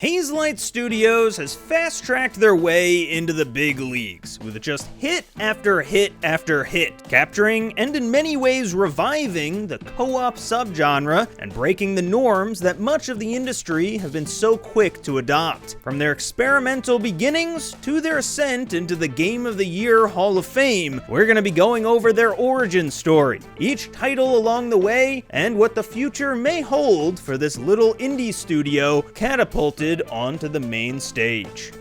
Hazelight Studios has fast-tracked their way into the big leagues, with just hit after hit after hit, capturing and in many ways reviving the co-op subgenre and breaking the norms that much of the industry have been so quick to adopt. From their experimental beginnings to their ascent into the Game of the Year Hall of Fame, we're going to be going over their origin story, each title along the way, and what the future may hold for this little indie studio catapulted onto the main stage.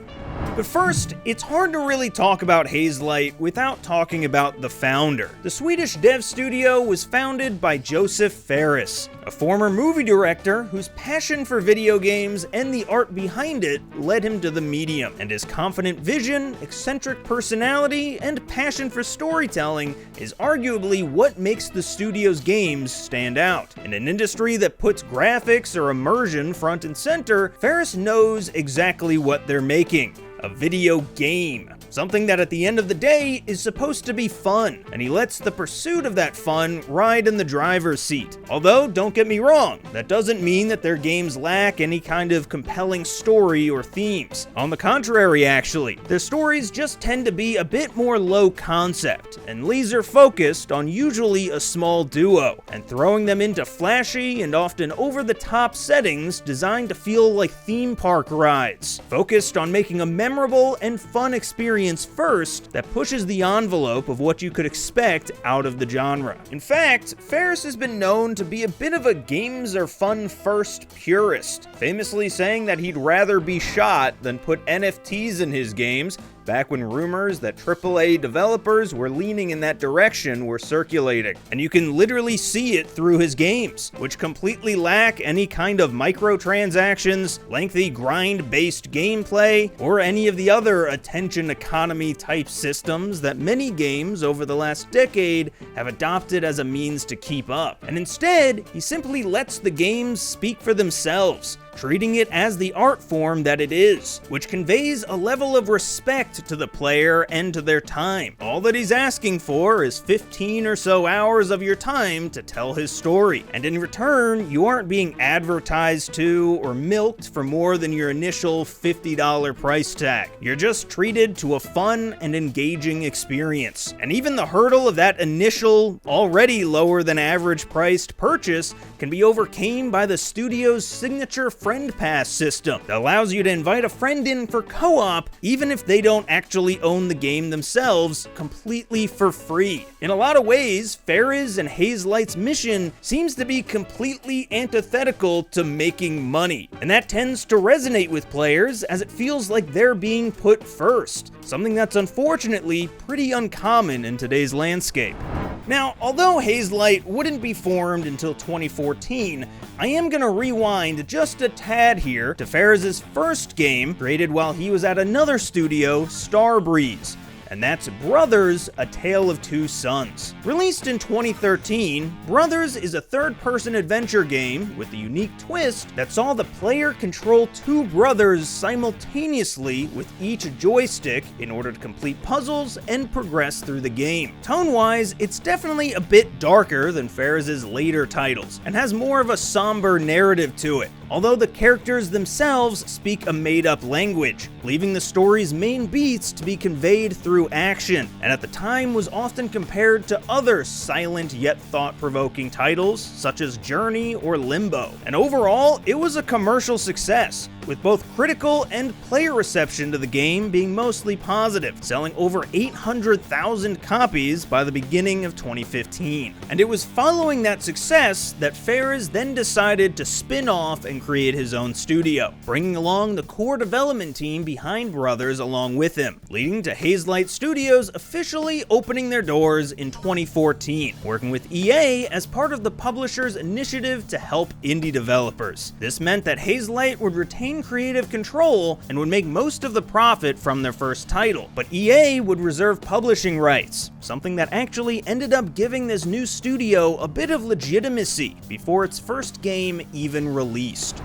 But first, it's hard to really talk about Hazelight without talking about the founder. The Swedish dev studio was founded by Josef Fares, a former movie director whose passion for video games and the art behind it led him to the medium, and his confident vision, eccentric personality, and passion for storytelling is arguably what makes the studio's games stand out. In an industry that puts graphics or immersion front and center, Fares knows exactly what they're making. A video game. Something that at the end of the day is supposed to be fun, and he lets the pursuit of that fun ride in the driver's seat. Although, don't get me wrong, that doesn't mean that their games lack any kind of compelling story or themes. On the contrary, actually, their stories just tend to be a bit more low concept, and laser focused on usually a small duo, and throwing them into flashy and often over-the-top settings designed to feel like theme park rides, focused on making a memorable and fun experience first that pushes the envelope of what you could expect out of the genre. In fact, Fares has been known to be a bit of a games are fun first purist, famously saying that he'd rather be shot than put NFTs in his games, back when rumors that AAA developers were leaning in that direction were circulating. And you can literally see it through his games, which completely lack any kind of microtransactions, lengthy grind-based gameplay, or any of the other attention economy type systems that many games over the last decade have adopted as a means to keep up. And instead, he simply lets the games speak for themselves, treating it as the art form that it is, which conveys a level of respect to the player and to their time. All that he's asking for is 15 or so hours of your time to tell his story, and in return, you aren't being advertised to or milked for more than your initial $50 price tag. You're just treated to a fun and engaging experience. And even the hurdle of that initial, already lower than average priced purchase can be overcome by the studio's signature Friend Pass system that allows you to invite a friend in for co-op even if they don't actually own the game themselves, completely for free. In a lot of ways, Fares and Hazelight's mission seems to be completely antithetical to making money, and that tends to resonate with players as it feels like they're being put first, something that's unfortunately pretty uncommon in today's landscape. Now, although Hazelight wouldn't be formed until 2014, I am going to rewind just a tad here to Fares' first game, created while he was at another studio, Starbreeze, and that's Brothers: A Tale of Two Sons. Released in 2013, Brothers is a third-person adventure game with the unique twist that saw the player control two brothers simultaneously with each joystick in order to complete puzzles and progress through the game. Tone-wise, it's definitely a bit darker than Fares' later titles, and has more of a somber narrative to it, although the characters themselves speak a made-up language, leaving the story's main beats to be conveyed through action, and at the time was often compared to other silent yet thought-provoking titles such as Journey or Limbo. And overall, it was a commercial success, with both critical and player reception to the game being mostly positive, selling over 800,000 copies by the beginning of 2015. And it was following that success that Fares then decided to spin off and create his own studio, bringing along the core development team behind Brothers along with him, leading to Hazelight Studios officially opening their doors in 2014, working with EA as part of the publisher's initiative to help indie developers. This meant that Hazelight would retain creative control and would make most of the profit from their first title, but EA would reserve publishing rights, something that actually ended up giving this new studio a bit of legitimacy before its first game even released.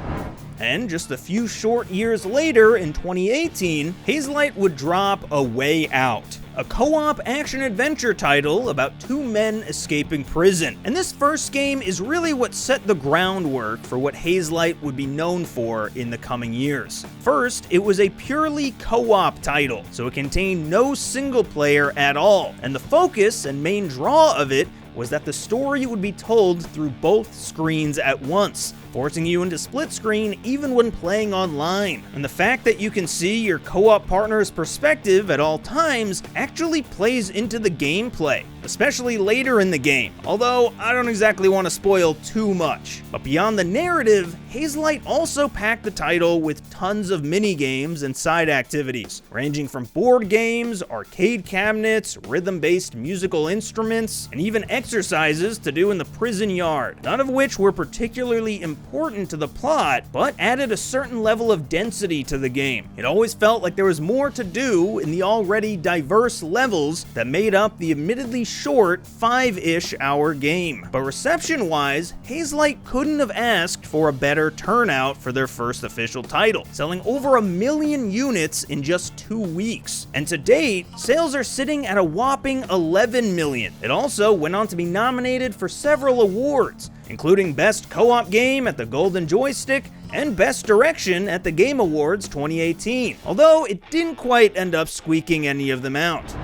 And just a few short years later, in 2018, Hazelight would drop A Way Out, a co-op action-adventure title about two men escaping prison. And this first game is really what set the groundwork for what Hazelight would be known for in the coming years. First, it was a purely co-op title, so it contained no single player at all, and the focus and main draw of it was that the story would be told through both screens at once, forcing you into split screen even when playing online. And the fact that you can see your co-op partner's perspective at all times actually plays into the gameplay, especially later in the game, although I don't exactly want to spoil too much. But beyond the narrative, Hazelight also packed the title with tons of mini-games and side activities, ranging from board games, arcade cabinets, rhythm-based musical instruments, and even exercises to do in the prison yard, none of which were particularly important to the plot, but added a certain level of density to the game. It always felt like there was more to do in the already diverse levels that made up the admittedly short 5-ish hour game. But reception-wise, Hazelight couldn't have asked for a better turnout for their first official title, selling over 1 million units in just 2 weeks. And to date, sales are sitting at a whopping 11 million. It also went on to be nominated for several awards, including Best Co-op Game at the Golden Joystick and Best Direction at the Game Awards 2018, although it didn't quite end up squeaking any of them out.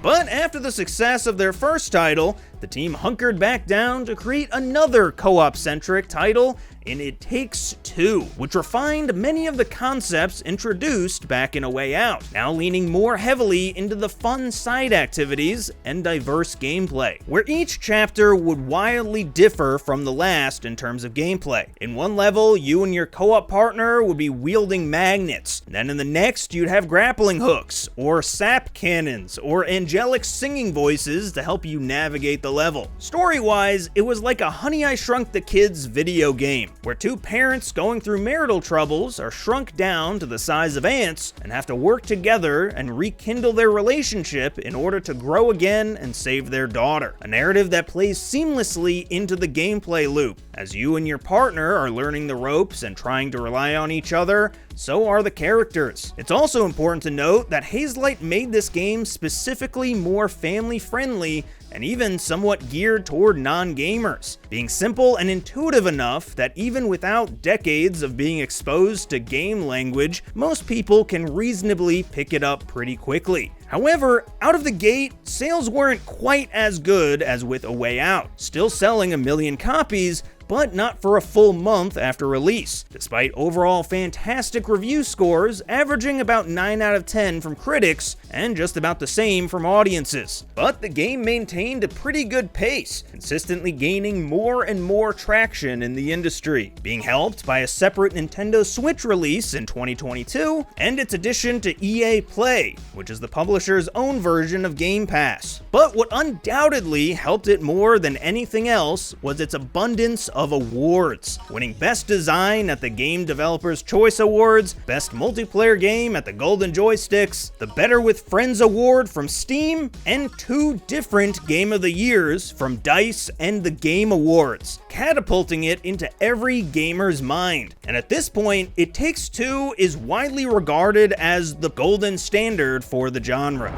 But after the success of their first title, the team hunkered back down to create another co-op-centric title in It Takes Two, which refined many of the concepts introduced back in A Way Out, now leaning more heavily into the fun side activities and diverse gameplay, where each chapter would wildly differ from the last in terms of gameplay. In one level, you and your co-op partner would be wielding magnets, then in the next, you'd have grappling hooks, or sap cannons, or angelic singing voices to help you navigate the level. Story-wise, it was like a Honey, I Shrunk the Kids video game, where two parents going through marital troubles are shrunk down to the size of ants and have to work together and rekindle their relationship in order to grow again and save their daughter. A narrative that plays seamlessly into the gameplay loop. As you and your partner are learning the ropes and trying to rely on each other, so are the characters. It's also important to note that Hazelight made this game specifically more family-friendly and even somewhat geared toward non-gamers, being simple and intuitive enough that even without decades of being exposed to game language, most people can reasonably pick it up pretty quickly. However, out of the gate, sales weren't quite as good as with A Way Out, still selling 1 million copies, but not for a full month after release, despite overall fantastic review scores averaging about 9 out of 10 from critics and just about the same from audiences. But the game maintained a pretty good pace, consistently gaining more and more traction in the industry, being helped by a separate Nintendo Switch release in 2022 and its addition to EA Play, which is the publisher's own version of Game Pass. But what undoubtedly helped it more than anything else was its abundance of awards, winning Best Design at the Game Developers Choice Awards, Best Multiplayer Game at the Golden Joysticks, the Better with Friends Award from Steam, and 2 different Game of the Years from DICE and the Game Awards, catapulting it into every gamer's mind. And at this point, It Takes Two is widely regarded as the golden standard for the genre.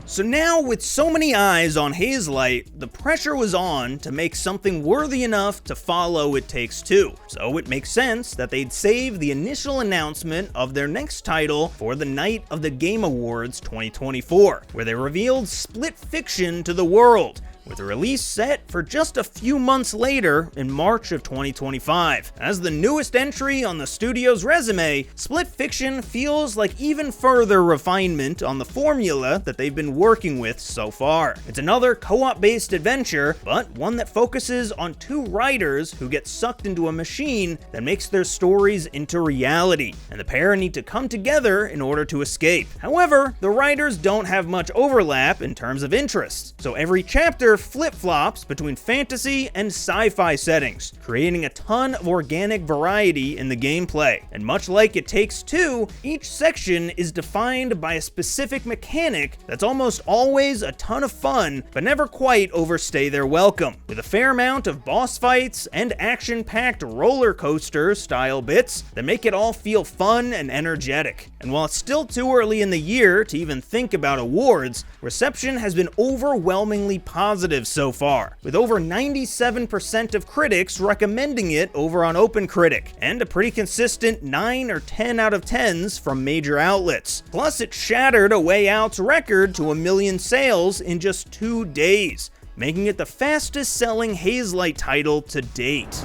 So now, with so many eyes on Hazelight, the pressure was on to make something worthy enough to follow It Takes Two. So it makes sense that they'd save the initial announcement of their next title for the night of the Game Awards 2024, where they revealed Split Fiction to the world, with a release set for just a few months later in March of 2025. As the newest entry on the studio's resume, Split Fiction feels like even further refinement on the formula that they've been working with so far. It's another co-op based adventure, but one that focuses on 2 writers who get sucked into a machine that makes their stories into reality, and the pair need to come together in order to escape. However, the writers don't have much overlap in terms of interests, so every chapter flip-flops between fantasy and sci-fi settings, creating a ton of organic variety in the gameplay. And much like It Takes Two, each section is defined by a specific mechanic that's almost always a ton of fun, but never quite overstay their welcome, with a fair amount of boss fights and action-packed roller coaster style bits that make it all feel fun and energetic. And while it's still too early in the year to even think about awards, reception has been overwhelmingly positive so far, with over 97% of critics recommending it over on OpenCritic, and a pretty consistent 9 or 10 out of 10s from major outlets. Plus, it shattered A Way Out's record to 1 million sales in just 2 days, making it the fastest selling Hazelight title to date.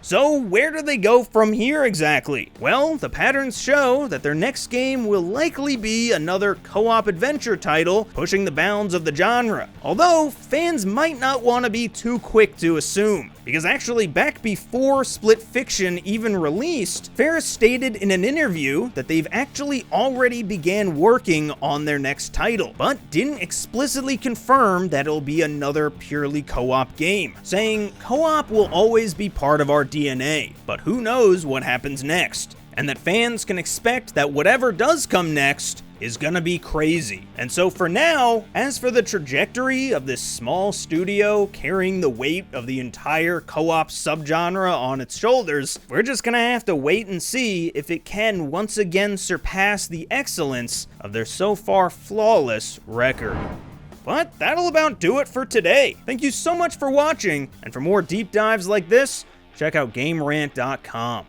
So where do they go from here exactly? Well, the patterns show that their next game will likely be another co-op adventure title pushing the bounds of the genre, although fans might not want to be too quick to assume, because actually back before Split Fiction even released, Ferris stated in an interview that they've actually already began working on their next title, but didn't explicitly confirm that it'll be another purely co-op game, saying co-op will always be part of our DNA, but who knows what happens next, and that fans can expect that whatever does come next is gonna be crazy. And so for now, as for the trajectory of this small studio carrying the weight of the entire co-op subgenre on its shoulders, we're just gonna have to wait and see if it can once again surpass the excellence of their so far flawless record. But that'll about do it for today. Thank you so much for watching, and for more deep dives like this, check out GameRant.com.